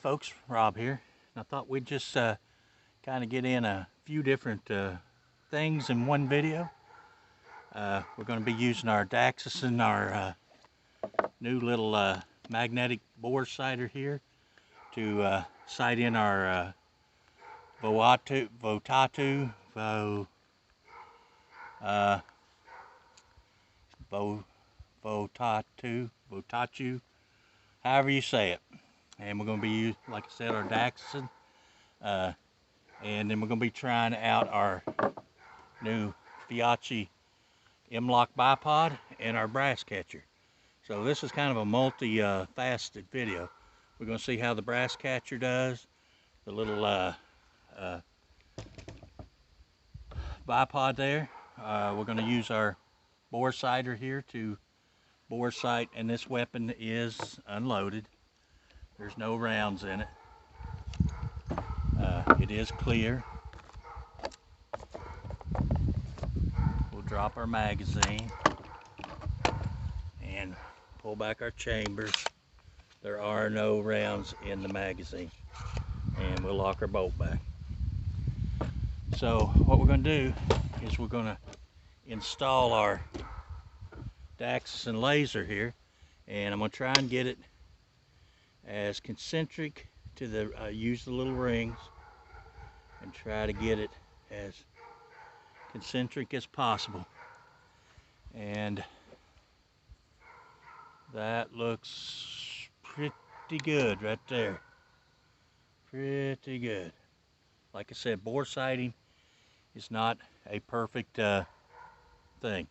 folks, Rob here. I thought we'd just kind of get in a few different things in one video. We're going to be using our Daxisonn, our new little magnetic bore sighter here to sight in our Votatu uh, Votatu, however you say it. And we're going to be using, like I said, our Daxisonn. And then we're going to be trying out our new feyachi M-lock bipod and our brass catcher. So this is kind of a multi-faceted video. We're going to see how the brass catcher does, the little bipod there. We're going to use our bore sighter here to bore sight, and this weapon is unloaded. There's no rounds in it. It is clear. We'll drop our magazine and pull back our chambers. There are no rounds in the magazine. And we'll lock our bolt back. So what we're going to do is we're going to install our Daxisonn laser here, and I'm going to try and get it as concentric to the, use the little rings and try to get it as concentric as possible. And that looks pretty good right there. Pretty good. Like I said, bore sighting is not a perfect thing.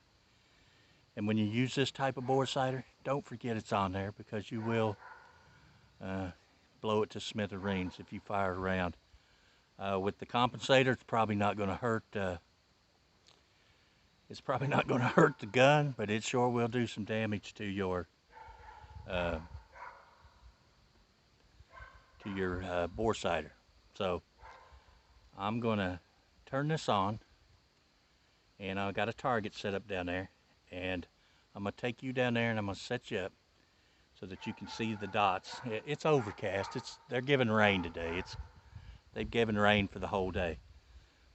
And when you use this type of bore sighter, don't forget it's on there, because you will blow it to smithereens if you fire it around. With the compensator, it's probably not going to hurt. It's probably not going to hurt the gun, but it sure will do some damage to your bore sighter. So I'm going to turn this on, and I've got a target set up down there, and I'm going to take you down there and I'm going to set you up so that you can see the dots. It's overcast. They're giving rain today. They've given rain for the whole day.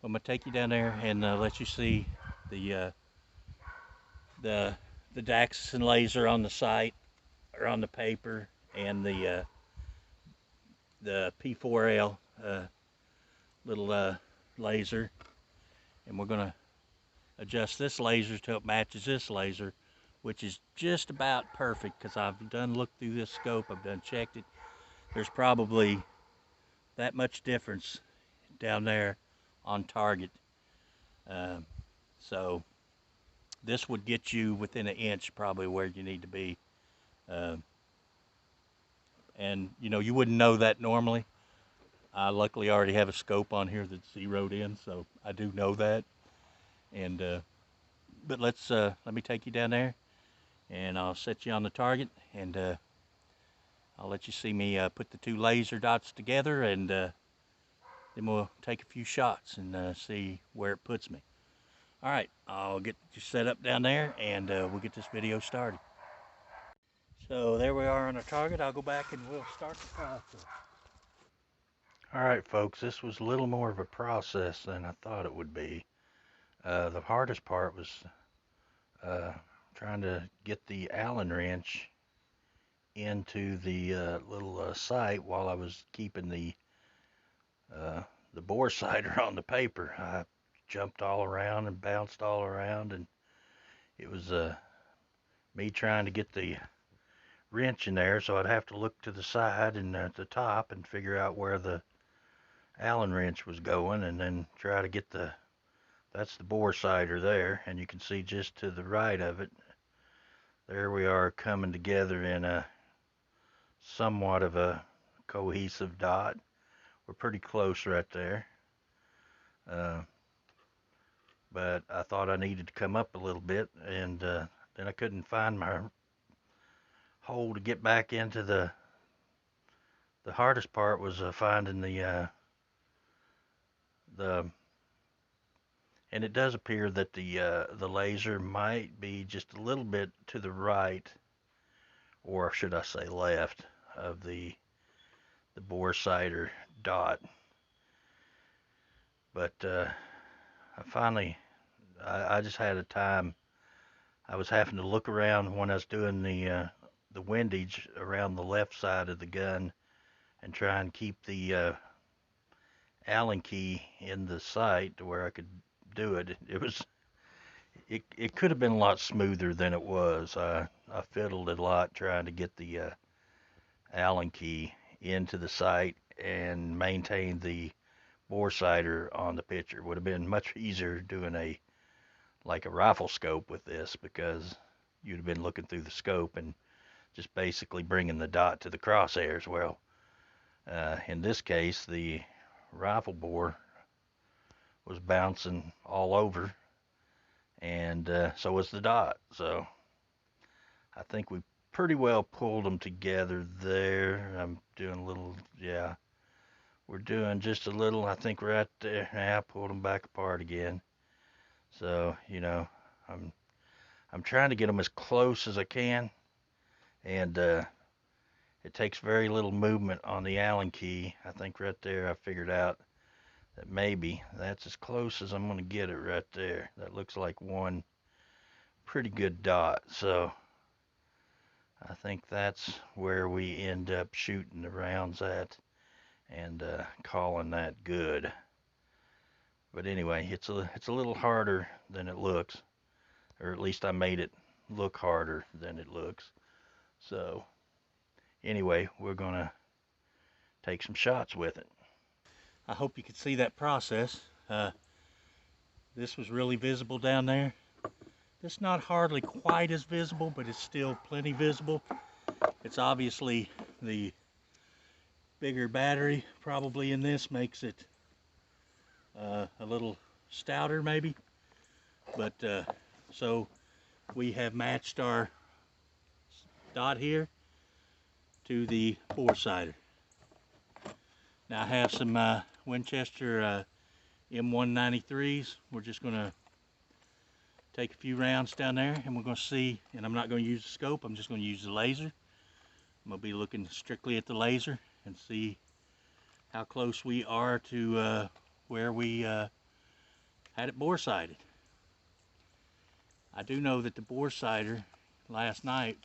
I'm going to take you down there and let you see the Daxisonn laser on the sight, or on the paper, and the P4L little laser. And we're going to adjust this laser till it matches this laser, which is just about perfect, because I've done looked through this scope, I've done checked it. There's probably that much difference down there on target. So this would get you within an inch probably where you need to be. And you know, you wouldn't know that normally. I luckily already have a scope on here that's zeroed in, so I do know that. And but let me take you down there, and I'll set you on the target, and I'll let you see me put the two laser dots together, and then we'll take a few shots and see where it puts me. All right, I'll get you set up down there, and we'll get this video started. So there we are on our target. I'll go back and we'll start the process. All right, folks, this was a little more of a process than I thought it would be. The hardest part was trying to get the Allen wrench into the little sight while I was keeping the bore sighter on the paper. I jumped all around and bounced all around, and it was me trying to get the wrench in there, so I'd have to look to the side and at the top and figure out where the Allen wrench was going, and then try to get that's the bore sighter there, and you can see just to the right of it, there we are coming together in a somewhat of a cohesive dot. We're pretty close right there. But I thought I needed to come up a little bit, and then I couldn't find my hole to get back into the hardest part was finding the and it does appear that the laser might be just a little bit to the right, or should I say left, of the the bore sighter dot. But I just had a time. I was having to look around when I was doing the windage around the left side of the gun and try and keep the Allen key in the sight to where I could do it. It could have been a lot smoother than it was. I fiddled a lot trying to get the Allen key into the sight and maintain the bore sighter on the picture. Would have been much easier doing a rifle scope with this, because you'd have been looking through the scope and just basically bringing the dot to the crosshairs. Well, in this case, the rifle bore was bouncing all over, and so was the dot. So I think we pretty well pulled them together there. I'm doing a little, yeah, we're doing just a little, I think right there. Yeah, I pulled them back apart again. So, I'm trying to get them as close as I can, and it takes very little movement on the Allen key. I think right there I figured out that maybe that's as close as I'm going to get it right there. That looks like one pretty good dot. So I think that's where we end up shooting the rounds at and calling that good. But anyway, it's a little harder than it looks, or at least I made it look harder than it looks. So anyway, we're gonna take some shots with it. I hope you could see that process. This was really visible down there. It's not hardly quite as visible, but it's still plenty visible. It's obviously the bigger battery probably in this makes it a little stouter maybe. But so we have matched our dot here to the bore sighter. Now I have some Winchester M193s. We're just going to take a few rounds down there, and we're going to see, and I'm not going to use the scope, I'm just going to use the laser. I'm going to be looking strictly at the laser and see how close we are to where we had it bore sighted. I do know that the bore sighter last night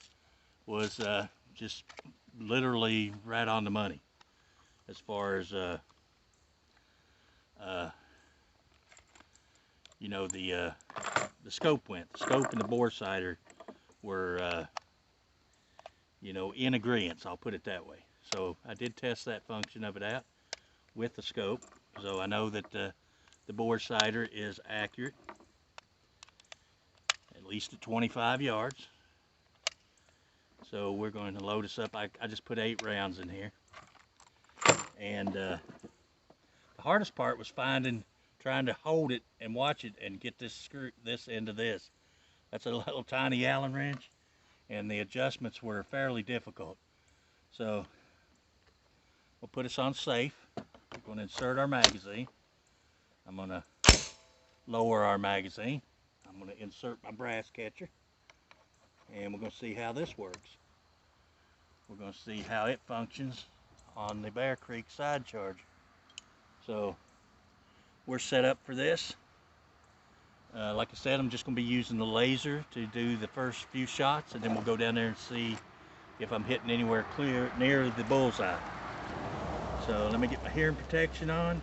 was just literally right on the money as far as the scope went. The scope and the bore sighter were in agreement, I'll put it that way. So I did test that function of it out with the scope, so I know that the bore sighter is accurate, at least at 25 yards. So we're going to load us up. I just put 8 rounds in here, and the hardest part was trying to hold it and watch it and get this into this. That's a little tiny Allen wrench, and the adjustments were fairly difficult. So we'll put us on safe. We're going to insert our magazine. I'm going to lower our magazine. I'm going to insert my brass catcher, and we're going to see how this works. We're going to see how it functions on the Bear Creek side charger. So we're set up for this. Like I said, I'm just going to be using the laser to do the first few shots, and then we'll go down there and see if I'm hitting anywhere clear near the bullseye. So let me get my hearing protection on.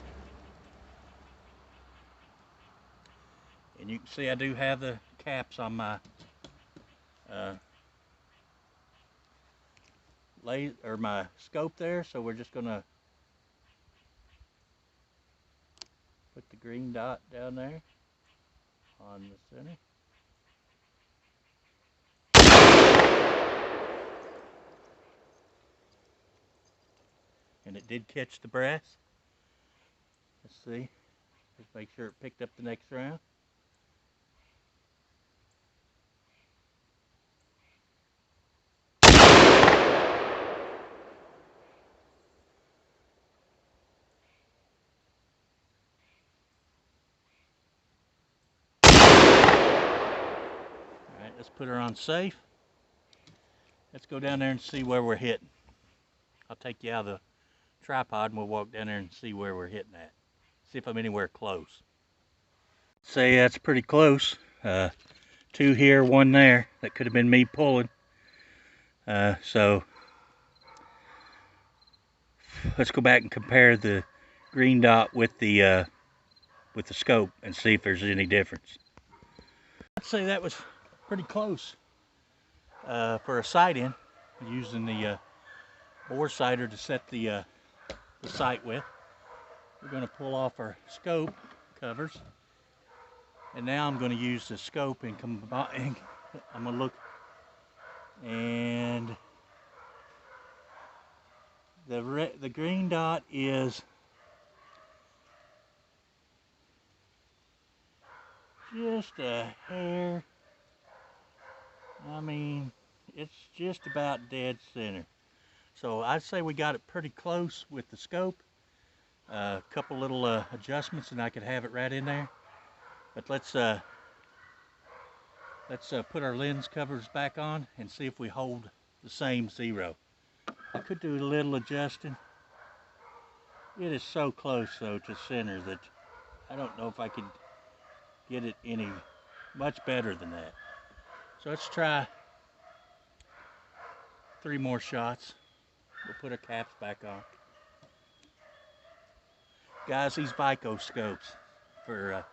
And you can see I do have the caps on my my scope there, so we're just going to put the green dot down there on the center. And it did catch the brass. Let's see. Just make sure it picked up the next round. Alright, let's put her on safe. Let's go down there and see where we're hitting. I'll take you out of the tripod and we'll walk down there and see where we're hitting at. See if I'm anywhere close. Say that's pretty close. 2 here, 1 there. That could have been me pulling. So let's go back and compare the green dot with the scope and see if there's any difference. I'd say that was pretty close for a sight-in, using the bore sighter to set the sight with. We're going to pull off our scope covers, and now I'm going to use the scope and combine. I'm going to look, and the green dot is just a hair. I mean, it's just about dead center. So I'd say we got it pretty close with the scope. A couple little adjustments and I could have it right in there. But let's put our lens covers back on and see if we hold the same 0. I could do a little adjusting. It is so close though to center that I don't know if I could get it any much better than that. So let's try 3 more shots. We'll put our caps back on. Guys, these Vico scopes for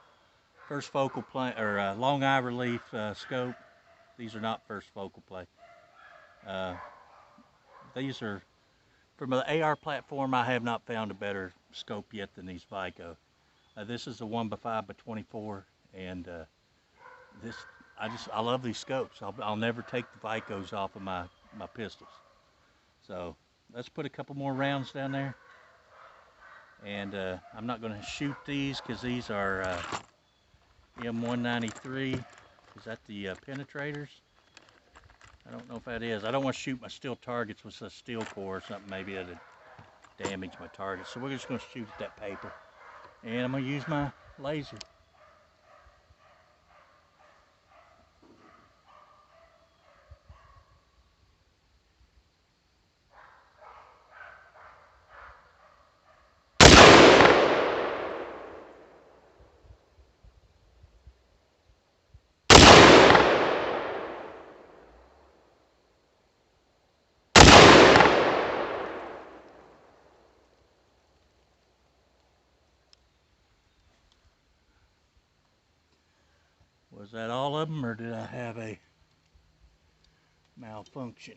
first focal plane or long eye relief scope, these are not first focal plane. These are from the AR platform. I have not found a better scope yet than these Vico. This is a 1x5x24, and I love these scopes. I'll never take the Vicos off of my pistols. So let's put a couple more rounds down there. And I'm not going to shoot these because these are M193. Is that the penetrators? I don't know if that is. I don't want to shoot my steel targets with a steel core or something. Maybe that'd damage my target. So we're just going to shoot at that paper. And I'm going to use my laser. Was that all of them, or did I have a malfunction?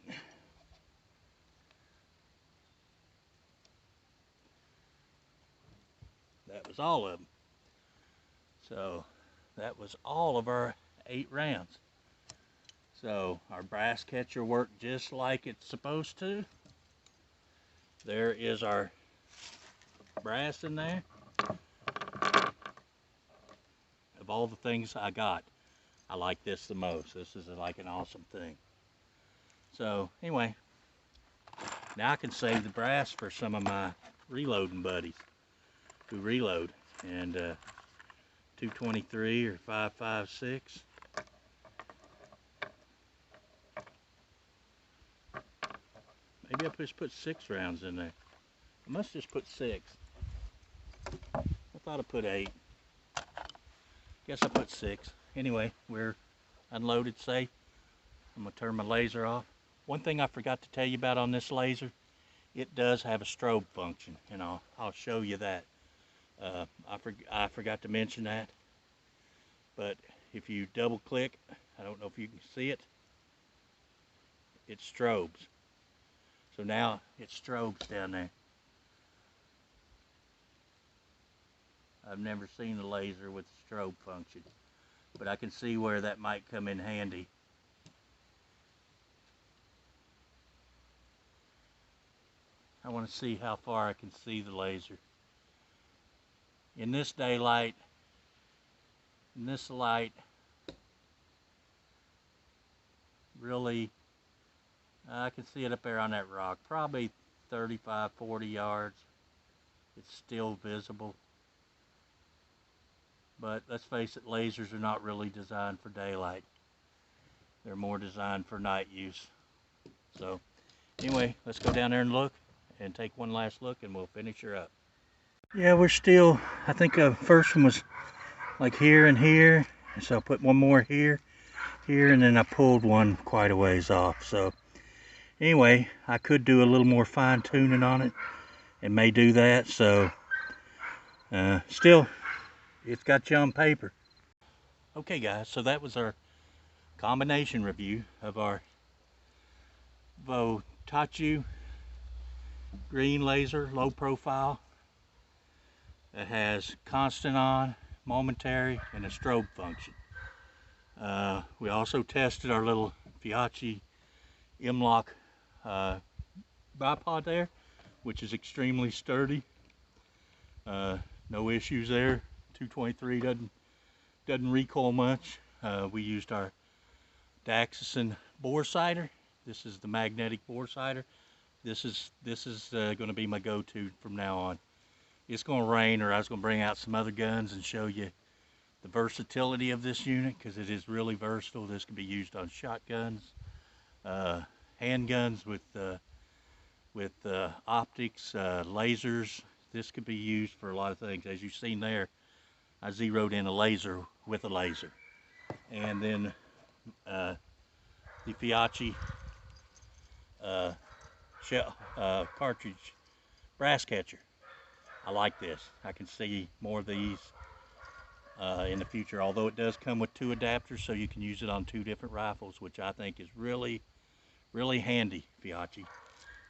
That was all of them. So that was all of our 8 rounds. So our brass catcher worked just like it's supposed to. There is our brass in there. Of all the things I got, I like this the most. This is like an awesome thing. So anyway, now I can save the brass for some of my reloading buddies who reload. And 223 or 5.56. Maybe I just put 6 rounds in there. I must just put 6. I thought I put 8. Guess I put 6. Anyway, we're unloaded safe. I'm going to turn my laser off. One thing I forgot to tell you about on this laser, it does have a strobe function, and I'll show you that. I forgot to mention that. But if you double click, I don't know if you can see it, it strobes. So now it strobes down there. I've never seen a laser with a strobe function, but I can see where that might come in handy. I want to see how far I can see the laser. In this daylight, in this light, really, I can see it up there on that rock, probably 35, 40 yards. It's still visible. But let's face it, lasers are not really designed for daylight. They're more designed for night use. So anyway, let's go down there and look, and take one last look, and we'll finish her up. Yeah, we're still, I think the first one was like here and here, and so I put one more here, and then I pulled one quite a ways off. So anyway, I could do a little more fine tuning on it, and may do that. So still, it's got you on paper. Okay guys, so that was our combination review of our Votatu green laser low profile that has constant on, momentary, and a strobe function. We also tested our little feyachi M-lock bipod there, which is extremely sturdy. No issues there. 223 doesn't recoil much. We used our Daxisonn bore sighter. This is the magnetic bore sighter. This is going to be my go-to from now on. It's going to rain, or I was going to bring out some other guns and show you the versatility of this unit, because it is really versatile. This can be used on shotguns, handguns with optics, lasers. This could be used for a lot of things. As you've seen there, I zeroed in a laser with a laser. And then the feyachi cartridge brass catcher. I like this. I can see more of these in the future, although it does come with 2 adapters, so you can use it on 2 different rifles, which I think is really, really handy, feyachi.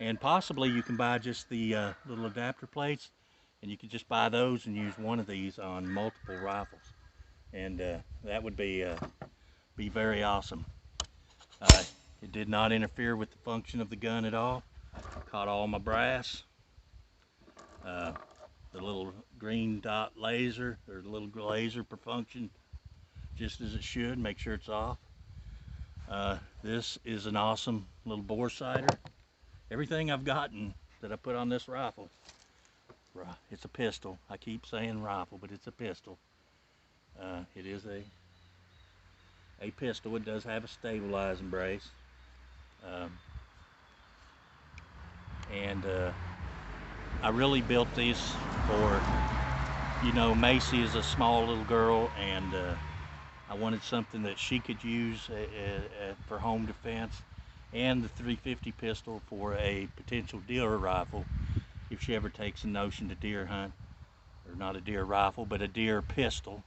And possibly you can buy just the little adapter plates, and you can just buy those and use one of these on multiple rifles, and that would be very awesome. It did not interfere with the function of the gun at all. Caught all my brass. The little green dot laser, or the little laser per function, just as it should. Make sure it's off. This is an awesome little bore sighter. Everything I've gotten that I put on this rifle, it's a pistol. I keep saying rifle, but it's a pistol. It is a pistol. It does have a stabilizing brace. And I really built these for, you know, Macy is a small little girl, and I wanted something that she could use for home defense, and the 350 pistol for a potential deer rifle if she ever takes a notion to deer hunt, or not a deer rifle, but a deer pistol.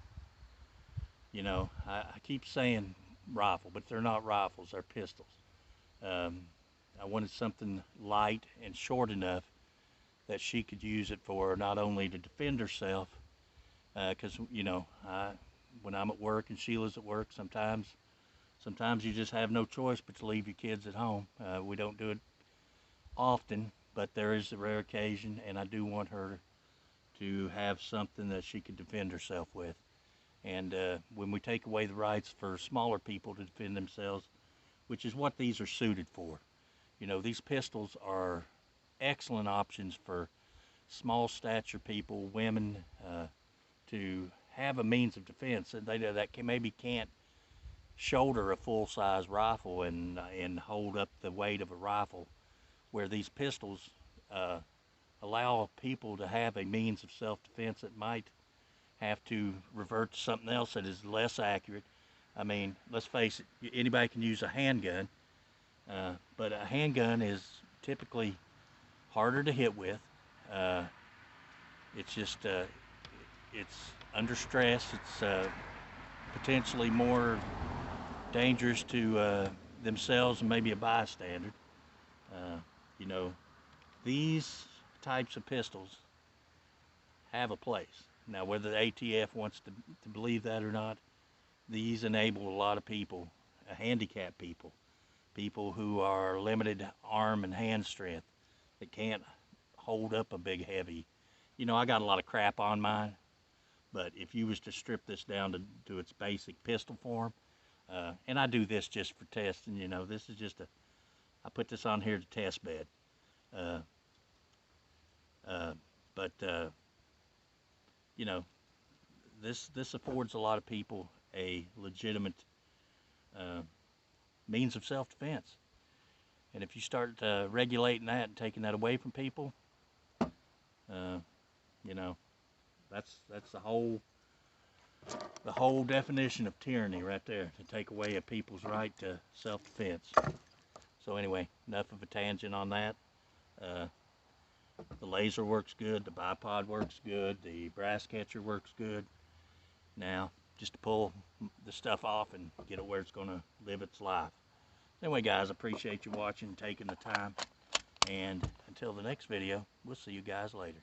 You know, I keep saying rifle, but they're not rifles, they're pistols. I wanted something light and short enough that she could use it for not only to defend herself, because you know, when I'm at work and Sheila's at work, sometimes you just have no choice but to leave your kids at home. We don't do it often, but there is a rare occasion, and I do want her to have something that she could defend herself with. And when we take away the rights for smaller people to defend themselves, which is what these are suited for, you know, these pistols are excellent options for small stature people, women, to have a means of defense, and maybe can't shoulder a full-size rifle and hold up the weight of a rifle, where these pistols allow people to have a means of self-defense that might have to revert to something else that is less accurate. I mean, let's face it, anybody can use a handgun, but a handgun is typically harder to hit with. It's just, it's under stress. It's potentially more dangerous to themselves and maybe a bystander. You know, these types of pistols have a place. Now, whether the ATF wants to believe that or not, these enable a lot of people, handicapped people, people who are limited arm and hand strength, that can't hold up a big heavy. You know, I got a lot of crap on mine, but if you was to strip this down to its basic pistol form, and I do this just for testing, you know, this is just I put this on here to test bed. But you know, this affords a lot of people a legitimate means of self-defense. And if you start regulating that and taking that away from people, you know, that's the whole definition of tyranny right there, to take away a people's right to self-defense. So anyway, enough of a tangent on that. The laser works good, the bipod works good, the brass catcher works good. Now, just to pull the stuff off and get it where it's going to live its life. Anyway, guys, I appreciate you watching and taking the time. And until the next video, we'll see you guys later.